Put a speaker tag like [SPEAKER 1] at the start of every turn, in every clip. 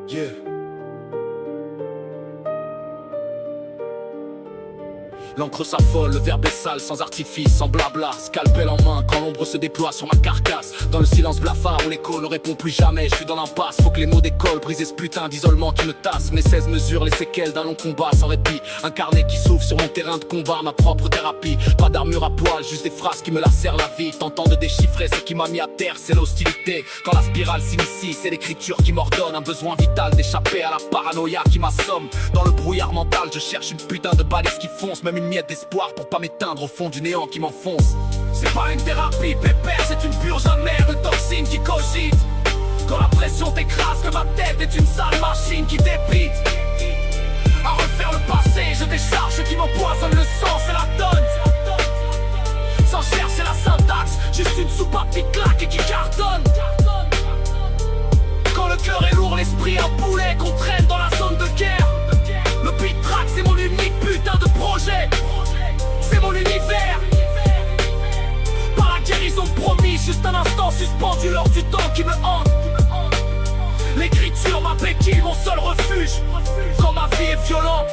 [SPEAKER 1] Yeah. L'encre s'affole, le verbe est sale, sans artifice, sans blabla. Scalpel en main, quand l'ombre se déploie sur ma carcasse. Dans le silence blafard où l'écho ne répond plus jamais. Je suis dans l'impasse, faut que les mots décollent. Briser ce putain d'isolement qui me tasse. Mes 16 mesures, les séquelles d'un long combat sans répit. Un carnet qui s'ouvre sur mon terrain de combat, ma propre thérapie. Pas d'armure à poil, juste des phrases qui me lacèrent la vie. Tentant de déchiffrer ce qui m'a mis à terre, c'est l'hostilité. Quand la spirale s'initie, c'est l'écriture qui m'ordonne. Un besoin vital d'échapper à la paranoïa qui m'assomme. Dans le brouillard mental, je cherche une putain de balise qui fonce. Même une miette d'espoir pour pas m'éteindre au fond du néant qui m'enfonce. C'est pas une thérapie pépère, c'est une purge amère de toxines qui cogite. Quand la pression t'écrase, que ma tête est une sale machine qui dépite. À refaire le passé, je décharge ce qui m'empoisonne le sang, c'est la donne. Sans chercher la syntaxe, juste une soupape qui claque et qui cartonne. Quand le cœur est lourd, l'esprit un boulet qu'on traîne dans la zone de guerre. Le beat track, c'est mon unique putain de projet. C'est mon univers. Par la guérison promise, juste un instant suspendu lors du temps qui me hante. L'écriture, ma béquille, mon seul refuge. Quand ma vie est violente.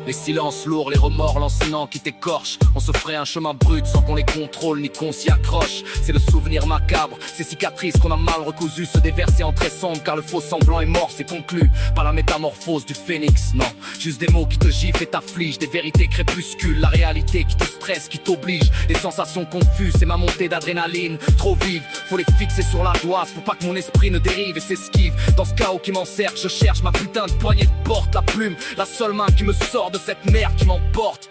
[SPEAKER 1] Les silences lourds, les remords lancinants qui t'écorchent. On se ferait un chemin brut sans qu'on les contrôle ni qu'on s'y accroche. C'est le souvenir macabre, ces cicatrices qu'on a mal recousues se déverser en très sombre. Car le faux semblant est mort, c'est conclu. Pas la métamorphose du phénix, non. Juste des mots qui te giflent et t'affligent. Des vérités crépuscules, la réalité qui te stresse, qui t'oblige. Des sensations confuses, c'est ma montée d'adrénaline. Trop vive, faut les fixer sur la doise pour pas que mon esprit ne dérive et s'esquive. Dans ce chaos qui m'encercle, je cherche ma putain de poignée de porte. La plume, la seule main qui me sort de cette merde qui m'emporte.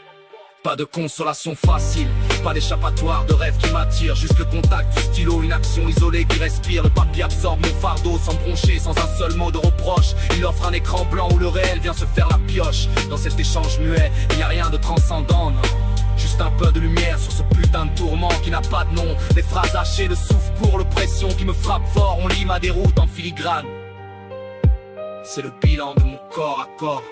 [SPEAKER 1] Pas de consolation facile, pas d'échappatoire, de rêve qui m'attire. Juste le contact du stylo, une action isolée qui respire. Le papier absorbe mon fardeau sans broncher, sans un seul mot de reproche. Il offre un écran blanc où le réel vient se faire la pioche. Dans cet échange muet, il n'y a rien de transcendant, non. Juste un peu de lumière sur ce putain de tourment qui n'a pas de nom. Des phrases hachées de souffle pour l'oppression qui me frappe fort. On lit ma déroute en filigrane. C'est le bilan de mon corps à corps.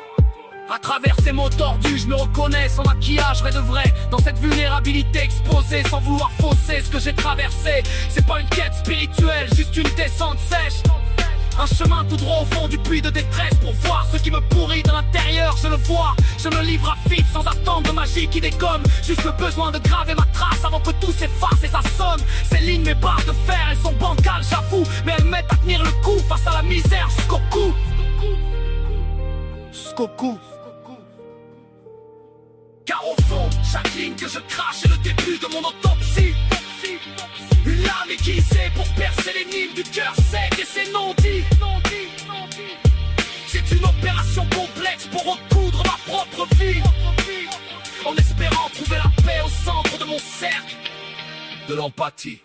[SPEAKER 1] À travers ces mots tordus, je me reconnais sans maquillage, vrai de vrai. Dans cette vulnérabilité exposée, sans vouloir fausser ce que j'ai traversé. C'est pas une quête spirituelle, juste une descente sèche. Un chemin tout droit au fond du puits de détresse. Pour voir ce qui me pourrit de l'intérieur, je le vois. Je me livre à vif sans attendre de magie qui dégomme. Juste le besoin de graver ma trace avant que tout s'efface et s'assomme. Ces lignes, mes barres de fer, elles sont bancales, j'avoue. Mais elles m'aident à tenir le coup face à la misère jusqu'au cou. Jusqu'au cou. Car au fond, chaque ligne que je crache est le début de mon autopsie. Une lame aiguisée pour percer l'énigme du cœur sec et ses non-dits. C'est une opération complexe pour recoudre ma propre vie. En espérant trouver la paix au centre de mon cercle. De l'empathie.